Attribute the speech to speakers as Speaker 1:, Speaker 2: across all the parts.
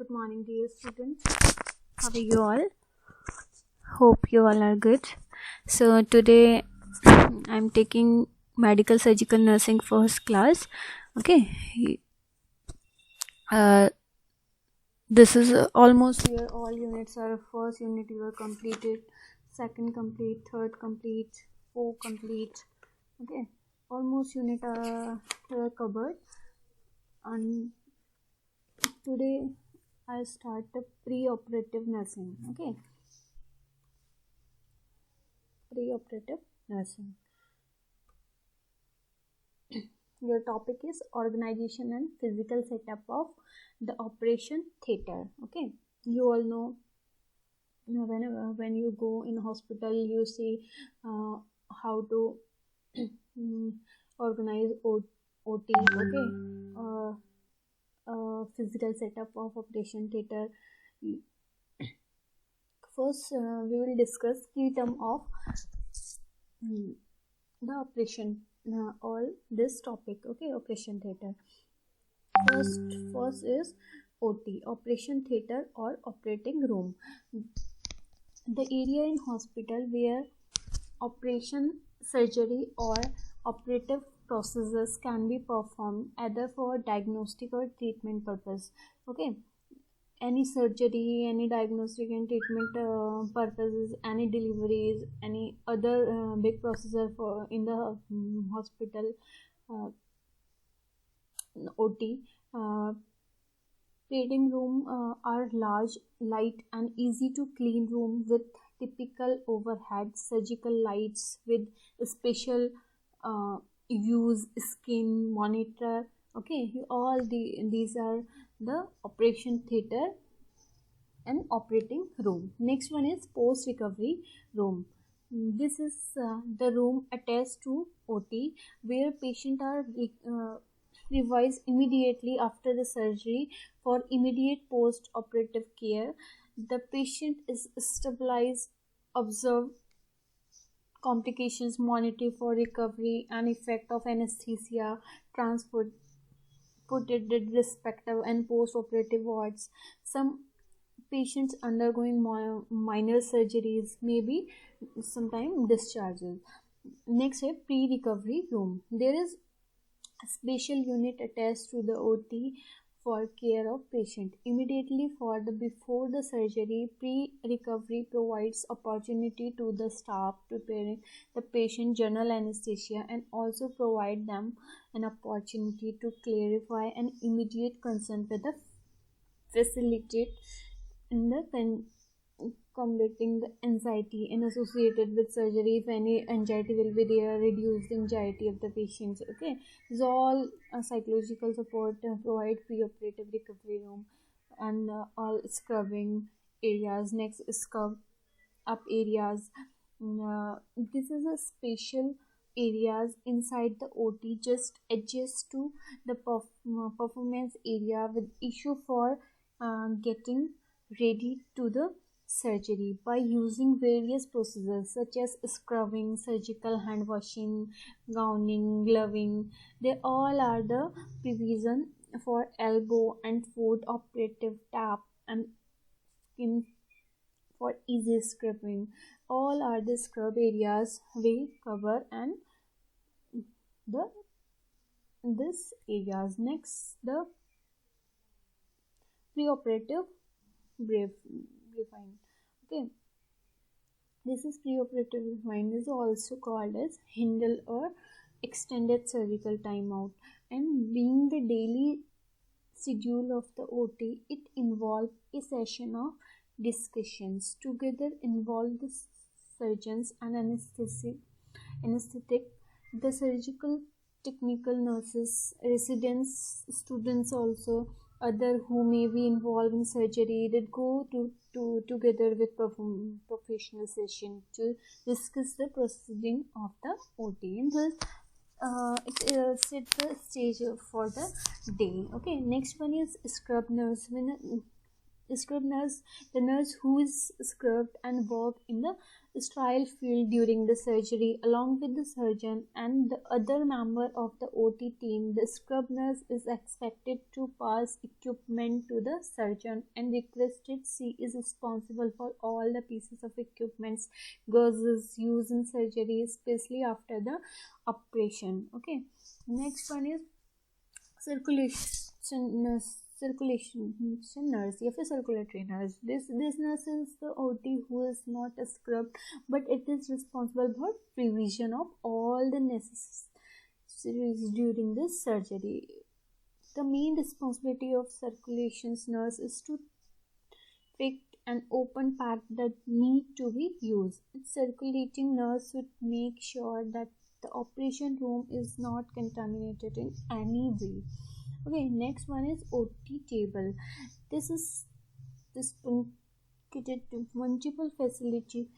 Speaker 1: Good morning, dear students. How are you all? Hope you all are good. So today I'm taking medical surgical nursing first class. Okay. This is almost here. All units are first unit you are completed, second complete, third complete, fourth complete. Okay. Almost unit are covered. And today I start the pre-operative nursing. Okay. Pre-operative nursing. Your topic is organization and physical setup of the operation theater. Okay, you all know when you go in hospital you see how to organize OT. Okay, physical setup of operation theater. First, we will discuss key term of the operation. All this topic. Okay, operation theater. First is OT, operation theater or operating room. The area in hospital where operation, surgery or operative procedures can be performed either for diagnostic or treatment purpose. Okay, any surgery, any diagnostic and treatment purposes, any deliveries, any other big procedure for in the hospital, OT. Operating room are large, light and easy to clean room with typical overhead surgical lights with special views, skin monitor. Okay, these are the operation theater and operating room. Next one is post recovery room. This is the room attached to OT where patients are revised immediately after the surgery for immediate post-operative care. The patient is stabilized, observed complications, monitored for recovery and effect of anesthesia, transport put it in respective and post-operative wards. Some patients undergoing minor surgeries may be sometimes discharges. Next is pre-recovery room. There is a special unit attached to the OT for care of patient. Immediately before the surgery, pre-recovery provides opportunity to the staff preparing the patient general anesthesia and also provide them an opportunity to clarify and immediate consent with the facilitate in the combating the anxiety and associated with surgery. If any anxiety will be there, reduce the anxiety of the patients. Okay, this all psychological support provide pre-operative recovery room and all scrubbing areas. Next, scrub up areas. This is a special areas inside the OT just adjust to the performance area with issue for getting ready to the surgery by using various procedures such as scrubbing, surgical hand washing, gowning, gloving. They all are the provision for elbow and foot operative tap and skin for easy scrubbing. All are the scrub areas we cover and the this areas. Next, the preoperative briefing. Okay, this is preoperative briefing is also called as Hindle or extended surgical timeout, and being the daily schedule of the OT, it involves a session of discussions together involve the surgeons and anesthetic, the surgical technical nurses, residents, students also, other who may be involved in surgery that go together with professional session to discuss the proceeding of the OT. And thus it set the stage for the day. Okay, next one is scrub nurse. When scrub nurse, the nurse who is scrubbed and work in the sterile field during the surgery. Along with the surgeon and the other member of the OT team, the scrub nurse is expected to pass equipment to the surgeon and requested she is responsible for all the pieces of equipments gauzes used in surgery, especially after the operation. Okay, next one is circulation nurse. Circulation nurse या फिर circulatory nurse. This nurse is the OT who is not a scrub, but it is responsible for provision of all the necessaries during this surgery. The main responsibility of circulation nurse is to pick and open parts that need to be used. Its circulating nurse would make sure that the operation room is not contaminated in any way. Okay, next one is OT table. This is this fungible facility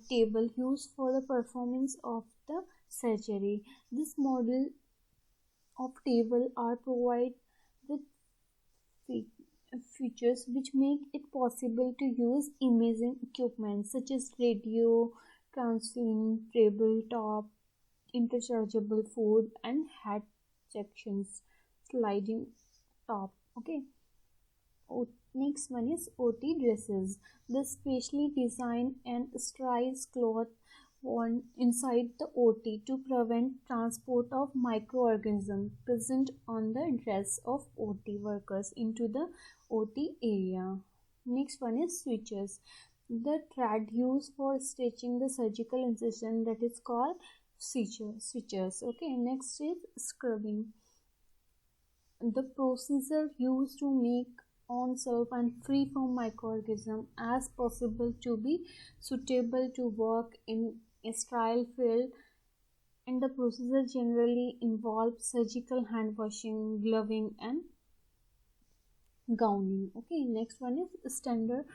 Speaker 1: table used for the performance of the surgery. This model of table are provided with features which make it possible to use imaging equipment such as radio, transient tabletop, interchangeable food and head sections, sliding top. Okay, next one is OT dresses. The specially designed and sterilized cloth worn inside the OT to prevent transport of microorganisms present on the dress of OT workers into the OT area. Next one is switches. The thread used for stitching the surgical incision, that is called switches. Okay, next is scrubbing. The procedure used to make oneself and free from microorganisms as possible to be suitable to work in a sterile field, and the procedure generally involves surgical hand washing, gloving and gowning. Okay, next one is standard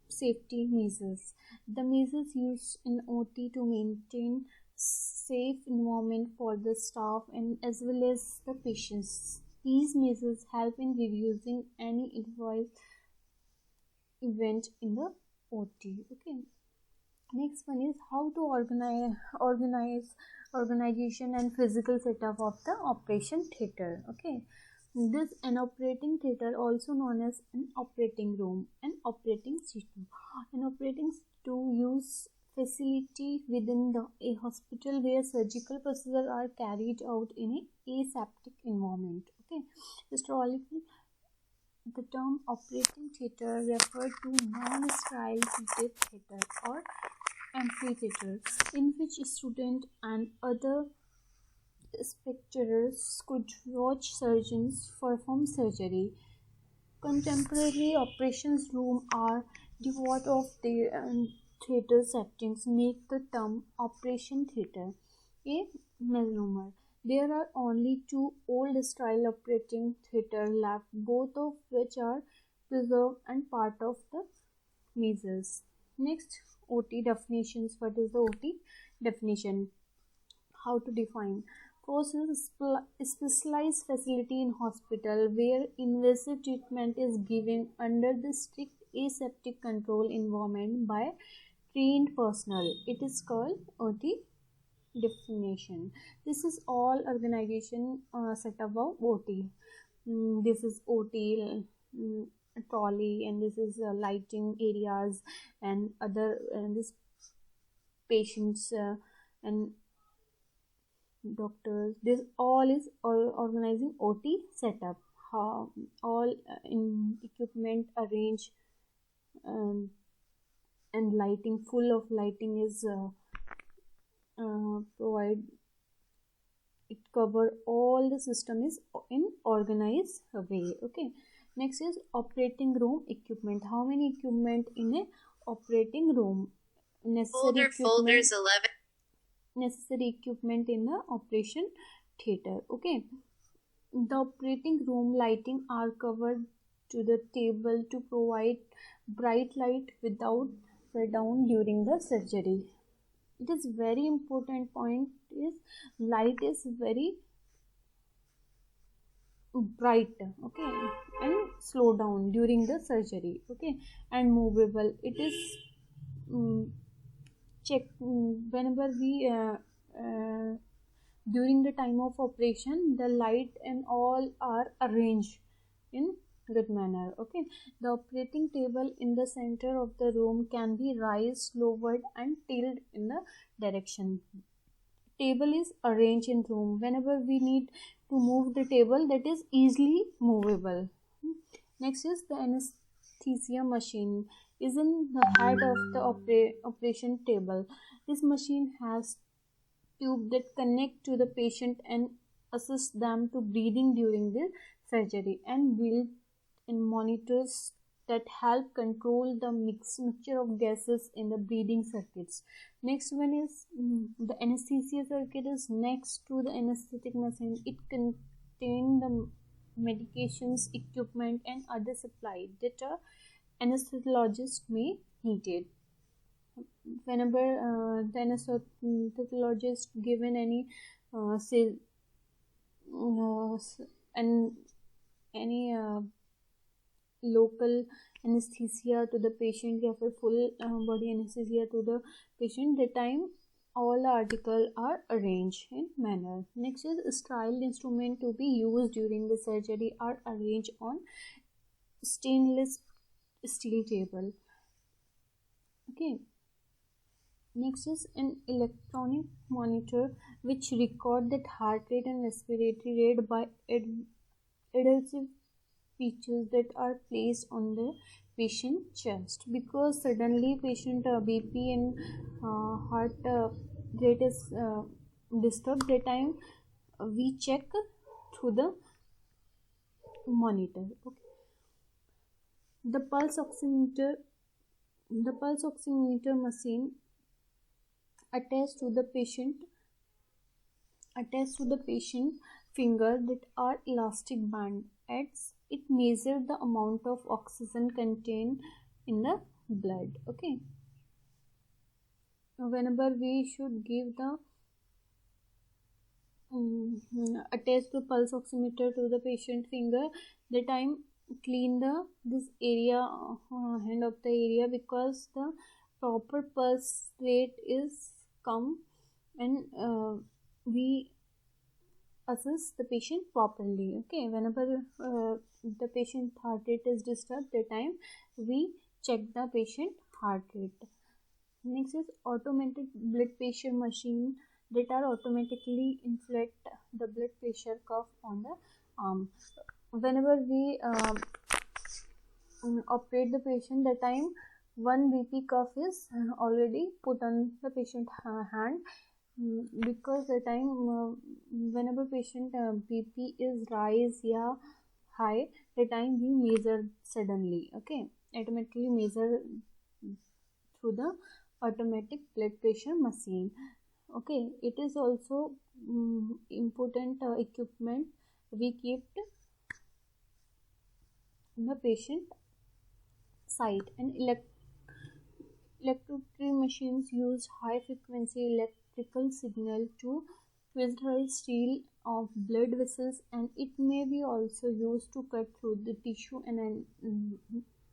Speaker 1: safety measures. The measures used in OT to maintain safe environment for the staff and as well as the patients. These measures help in reducing any adverse event in the OT. Okay. Next one is how to organization and physical setup of the operation theater. Okay. This an operating theater, also known as an operating room, an operating situ. An operating situ use facility within a hospital where surgical procedures are carried out in a aseptic environment. Okay, historically, the term operating theater referred to non-sterile heated theater or amphitheater, in which students and other spectators could watch surgeons perform surgery. Contemporary operations rooms are devoid of their theater settings, make the term operation theater a misnomer. There are only two old style operating theatre left, both of which are preserved and part of the measures. Next, OT definitions. What is the OT definition? How to define? First is specialized facility in hospital where invasive treatment is given under the strict aseptic control environment by trained personnel. It is called OT definition. This is all organization setup of OT. This is OT trolley, and this is lighting areas and other this patients and doctors. This all is organizing OT setup. How all in equipment arranged and lighting, full of lighting is provide. It cover all the system is in organized way. Okay, next is operating room equipment. How many equipment in a operating room? Necessary equipment in the operation theater. Okay, the operating room lighting are covered to the table to provide bright light without down during the surgery. It is very important point is light is very bright, okay, and slow down during the surgery, okay, and movable. It is check whenever we during the time of operation, the light and all are arranged in good manner. Okay, the operating table in the center of the room can be raised, lowered, and tilted in the direction table is arranged in room. Whenever we need to move the table, that is easily movable. Next is the anesthesia machine is in the head of the operation table. This machine has tube that connect to the patient and assist them to breathing during the surgery, and built in monitors that help control the mixture of gases in the breathing circuits. Next one is the anesthesia circuit is next to the anesthetic machine. It contains the medications, equipment, and other supply that a anesthesiologist may needed. Whenever the anesthesiologist given any say and any local anesthesia to the patient या फिर full body anesthesia to the patient, the time all the articles are arranged in manner. Next is sterile instrument to be used during the surgery are arranged on stainless steel table. Okay. Next is an electronic monitor which record that heart rate and respiratory rate by adhesive features that are placed on the patient chest, because suddenly patient BP and heart rate is disturbed. That time we check through the monitor. Okay. The pulse oximeter machine attached to the patient finger that are elastic band. It measures the amount of oxygen contained in the blood. Okay, whenever we should give the attach the pulse oximeter to the patient finger, the time clean this area hand of the area, because the proper pulse rate is come and we assess the patient properly. Okay, whenever the patient heart rate is disturbed, the time we check the patient heart rate. Next is automated blood pressure machine that are automatically inflate the blood pressure curve on the arm. Whenever we operate the patient, the time one BP curve is already put on the patient hand, because the time whenever patient BP is rise या high, the time we measure suddenly. Okay, automatically measure through the automatic blood pressure machine. Okay, it is also important equipment we kept in the patient side. And electricity machines use high frequency electrical signal to visualize steel of blood vessels, and it may be also used to cut through the tissue and a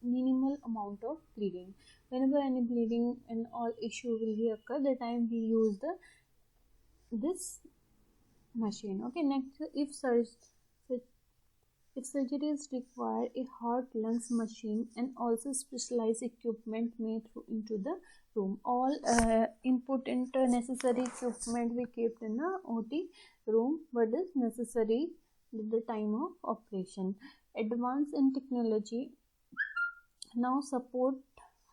Speaker 1: minimal amount of bleeding. Whenever any bleeding and all issue will be occur, the time we use this machine. Okay, next, if surgery is required, a heart lungs machine and also specialized equipment may throw into the room. All important necessary equipment we kept in the OT room, what is necessary at the time of operation. Advance in technology now support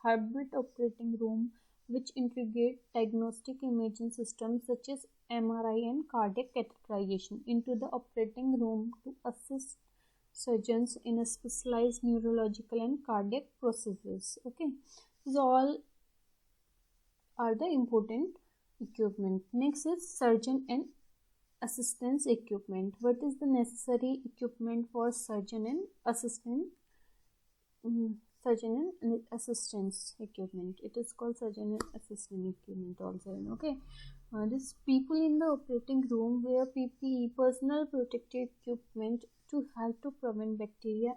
Speaker 1: hybrid operating room, which integrate diagnostic imaging systems such as MRI and cardiac catheterization into the operating room to assist surgeons in a specialized neurological and cardiac processes. Okay, these all are the important equipment. Next is surgeon and assistance equipment. What is the necessary equipment for surgeon and assistant? Surgeon and assistance equipment. It is called surgeon and assistant equipment also. Okay, this people in the operating room wear PPE, personal protective equipment, to help to prevent bacteria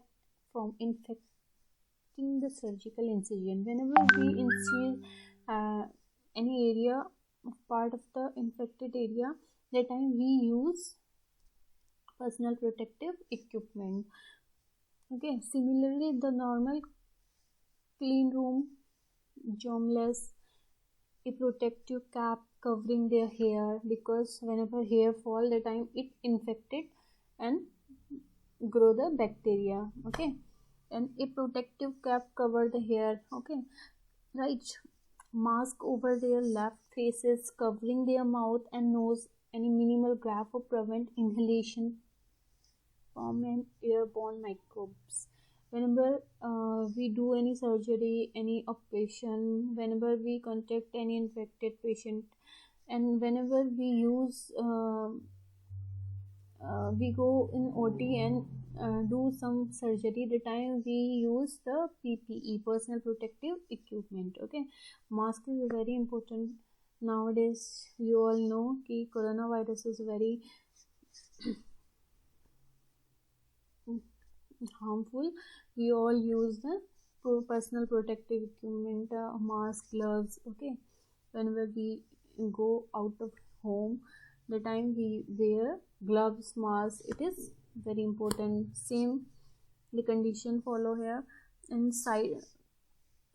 Speaker 1: from infecting the surgical incision. Whenever we any area of part of the infected area, that time we use personal protective equipment. Okay, similarly the normal clean room germless, a protective cap covering their hair, because whenever hair fall, the time it infected and grow the bacteria. Okay, and a protective cap cover the hair. Okay, right. Mask over their left faces, covering their mouth and nose, and a minimal glove to prevent inhalation from an airborne microbes. Whenever we do any surgery, any operation, whenever we contact any infected patient, and whenever we use we go in OT and do some surgery, the time we use the PPE, personal protective equipment. Okay, mask is very important nowadays. You all know कि coronavirus is very harmful. We all use the personal protective equipment, mask, gloves. Okay, whenever we go out of home, the time we wear gloves, mask, it is very important. Same the condition follow here. And side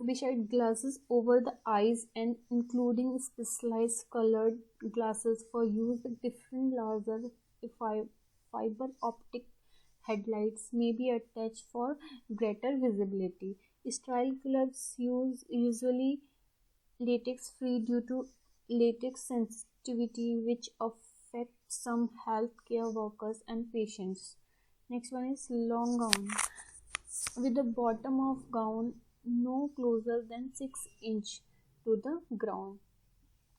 Speaker 1: beside glasses over the eyes, and including specialized colored glasses for use with different laser fiber optic headlights may be attached for greater visibility. Sterile gloves usually latex free due to latex sensitivity, which affect some healthcare workers and patients. Next one is long gown. With the bottom of gown no closer than 6 inch to the ground.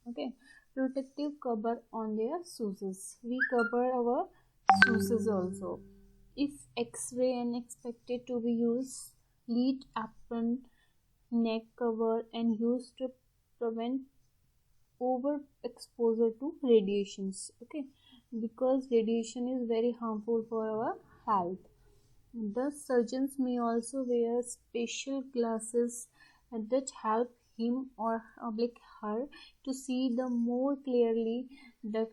Speaker 1: Okay, protective cover on their shoes. We cover our shoes also. If X-ray and expected to be used, lead apron, neck cover, and used to prevent overexposure to radiations. Okay, because radiation is very harmful for our health. The surgeons may also wear special glasses that help him or her to see the more clearly. The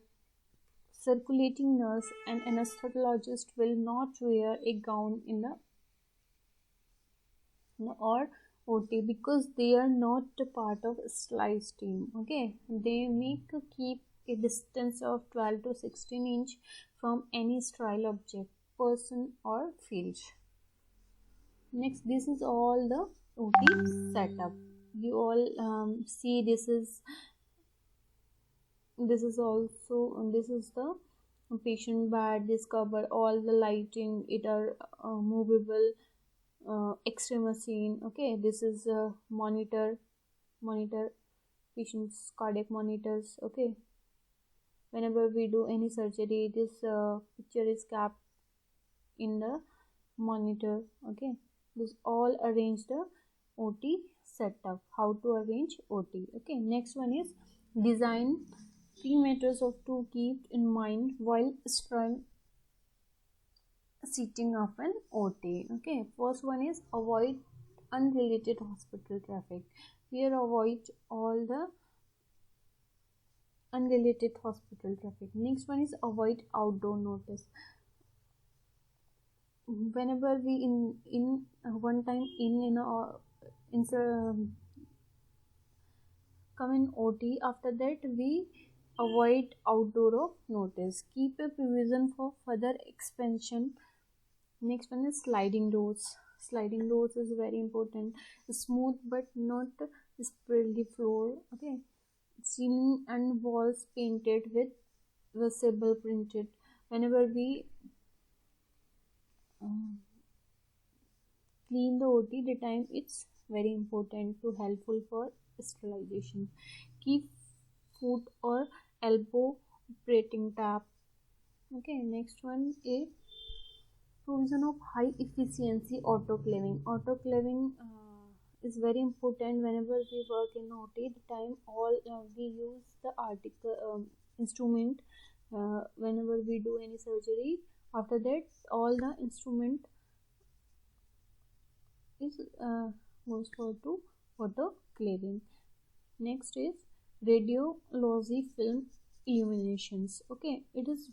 Speaker 1: circulating nurse and anesthesiologist will not wear a gown in the or OT, because they are not a part of slice team. Okay, they make keep a distance of 12 to 16 inch from any sterile object, person or field. Next, this is all the OT setup. You all see this is the patient bed. This cover all the lighting, it are movable, x-ray machine. Okay, this is a monitor patient's cardiac monitors. Okay, whenever we do any surgery, this picture is kept in the monitor. Okay, this all arrange the OT setup, how to arrange OT. Okay, next one is design 3 meters of to keep in mind while setting up an OT. Okay, first one is avoid unrelated hospital traffic. Here avoid all the unrelated hospital traffic. Next one is avoid outdoor notice. Whenever we in one time come in OT, after that we avoid outdoor of notice. Keep a provision for further expansion. Next one is sliding doors. Sliding doors is very important. Smooth but not spready floor. Okay, ceiling and walls painted with visible printed. Whenever we clean the OT, the time it's very important to helpful for sterilization. Keep foot or elbow operating tap. Okay, next one is provision of high efficiency autoclaving. Autoclaving is very important whenever we work in OT. The time all we use the article instrument whenever we do any surgery. After that, all the instrument is goes for to autoclaving. Next is radiology film illuminations. Okay, it is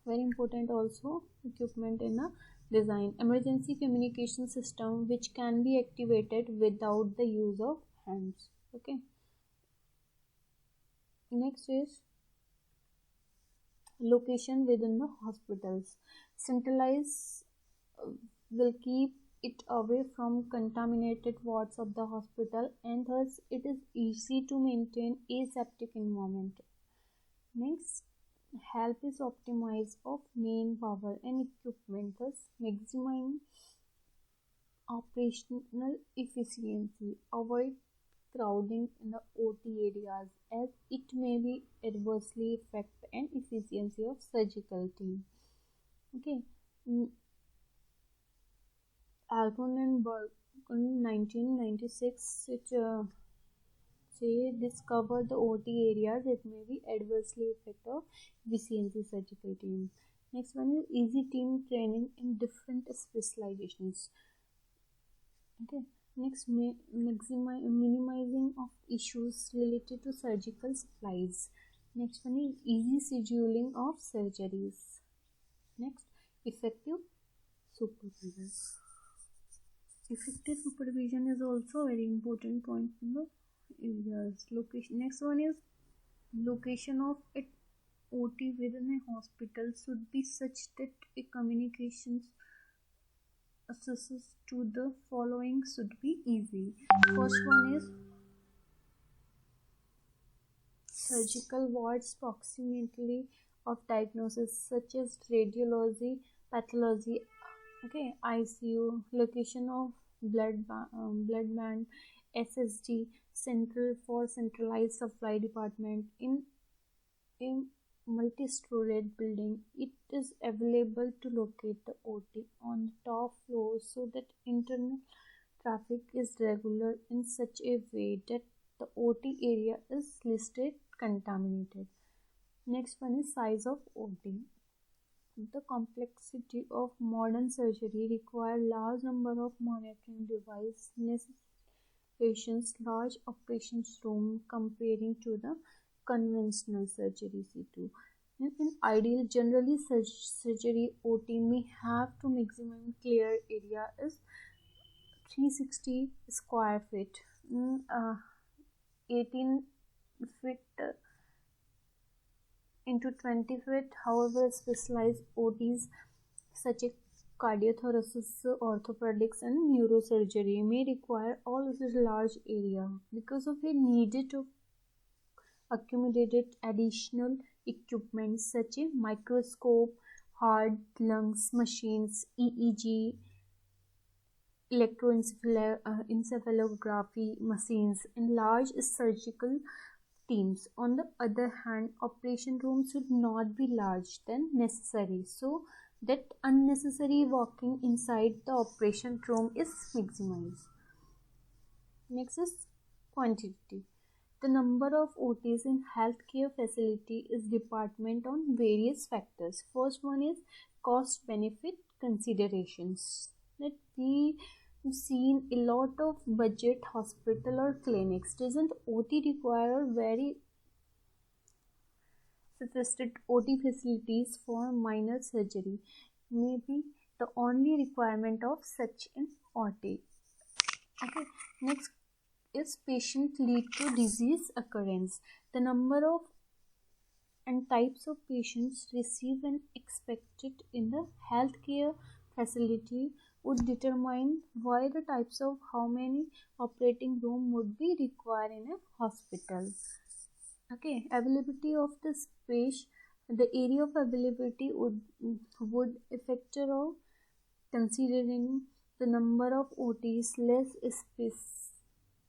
Speaker 1: very important also equipment in a design. Emergency communication system which can be activated without the use of hands. Okay, next is location within the hospitals. Centralize will keep it away from contaminated wards of the hospital, and thus it is easy to maintain aseptic environment. Next, help is optimize of main power and equipment, thus maximizing operational efficiency. Avoid crowding in the OT areas as it may be adversely affect and efficiency of surgical team. Okay, Alcon and Berg in 1996 say discover the OT areas that may be adversely affect of efficiency surgical team. Next one is easy team training in different specializations. Okay. Next, minimizing of issues related to surgical supplies. Next one is easy scheduling of surgeries. Next, effective supervision. Effective supervision is also a very important point in the areas. Location. Next one is location of a OT within a hospital should be such that a communications access to the following should be easy. First one is surgical wards proximately of diagnosis such as radiology, pathology, okay, ICU, location of blood bank, SSD, central for centralized supply department in multi-storied building. It is available to locate the OT on the top floor so that internal traffic is regular in such a way that the OT area is listed contaminated. Next one is size of OT. The complexity of modern surgery require large number of monitoring devices, patients, large operations room comparing to the conventional surgery C2. In ideal, generally surgery OT may have to maximum clear area is 360 square feet, 18 feet into 20 feet. However, specialized OTs such as cardiothoracic, orthopedics, and neurosurgery may require all this large area because of the needed to accumulated additional equipment such as microscope, heart, lungs machines, EEG, electroencephalography machines, and large surgical teams. On the other hand, operation rooms should not be larger than necessary so that unnecessary walking inside the operation room is maximized. Next is quantity. The number of OTs in healthcare facility is dependent on various factors. First one is cost benefit considerations. That we have seen a lot of budget hospital or clinics. Doesn't OT require very sophisticated OT facilities for minor surgery? Maybe the only requirement of such an OT. Okay. Next is patient lead to disease occurrence. The number of and types of patients received and expected in the healthcare facility would determine why the types of how many operating room would be required in a hospital. Okay, availability of the space, the area of availability would affect of considering the number of OTs, less space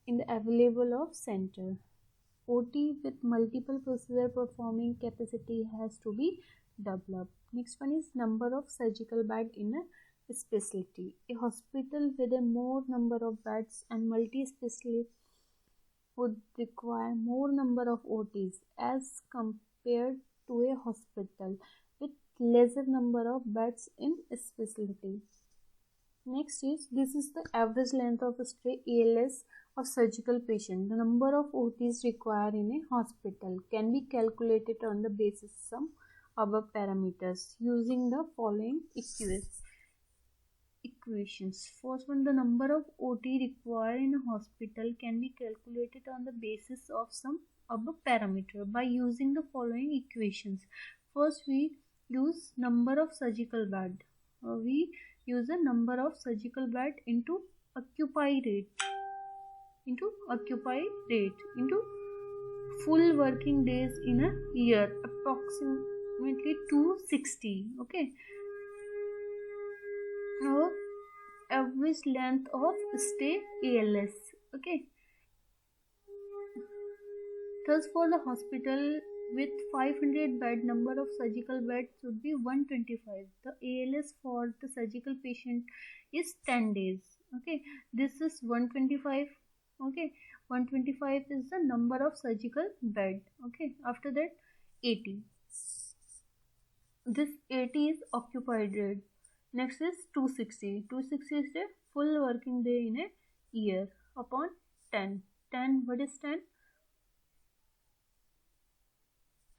Speaker 1: in the available of center. OT with multiple procedure performing capacity has to be developed. Next one is number of surgical bed in a specialty. A hospital with a more number of beds and multi-specialty would require more number of OTs as compared to a hospital with lesser number of beds in a specialty. Next is, this is the average length of stay ALS of surgical patient. The number of OTs required in a hospital can be calculated on the basis of some above parameters using the following equations. First one, the number of OT required in a hospital can be calculated on the basis of some above parameter by using the following equations. First, we use number of surgical bed. We use the number of surgical bed into occupied rate into full working days in a year, approximately 260. Okay, now average length of stay ALS. Okay, thus for the hospital with 500 bed, number of surgical beds would be 125. The ALS for the surgical patient is 10 days. Okay, this is 125. Okay, 125 is the number of surgical bed. Okay, after that 80. This 80 is occupied rate. Next is 260. 260 is the full working day in a year upon 10. 10, what is 10?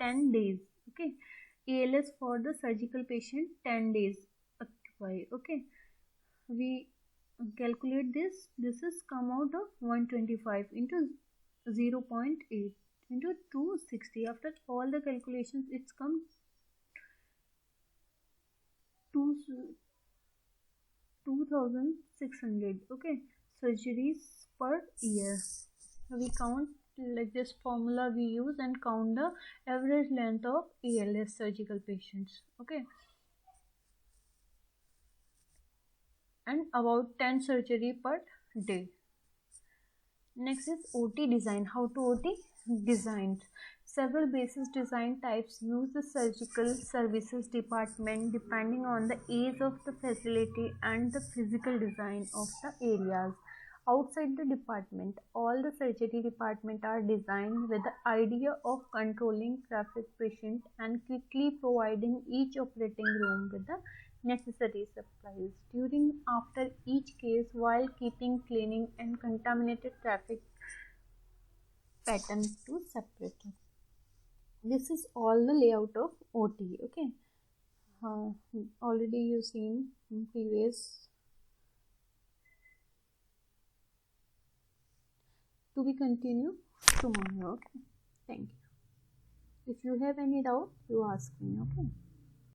Speaker 1: 10 days. Okay, ALS for the surgical patient 10 days occupy. Okay, we calculate this. This is come out of 125 into 0.8 into 260. After all the calculations, it's come to 2600. Okay, surgeries per year. We count like this formula we use and count the average length of ALS surgical patients. Okay, and about 10 surgery per day. Next is OT design. How to OT designed? Several basic design types use the surgical services department depending on the age of the facility and the physical design of the areas. Outside the department, all the surgery department are designed with the idea of controlling traffic patient and quickly providing each operating room with the necessary supplies during after each case while keeping cleaning and contaminated traffic pattern to separate. This is all the layout of OT. Okay, already you've seen in previous. To be continued tomorrow. Okay, thank you. If you have any doubt, you ask me. Okay.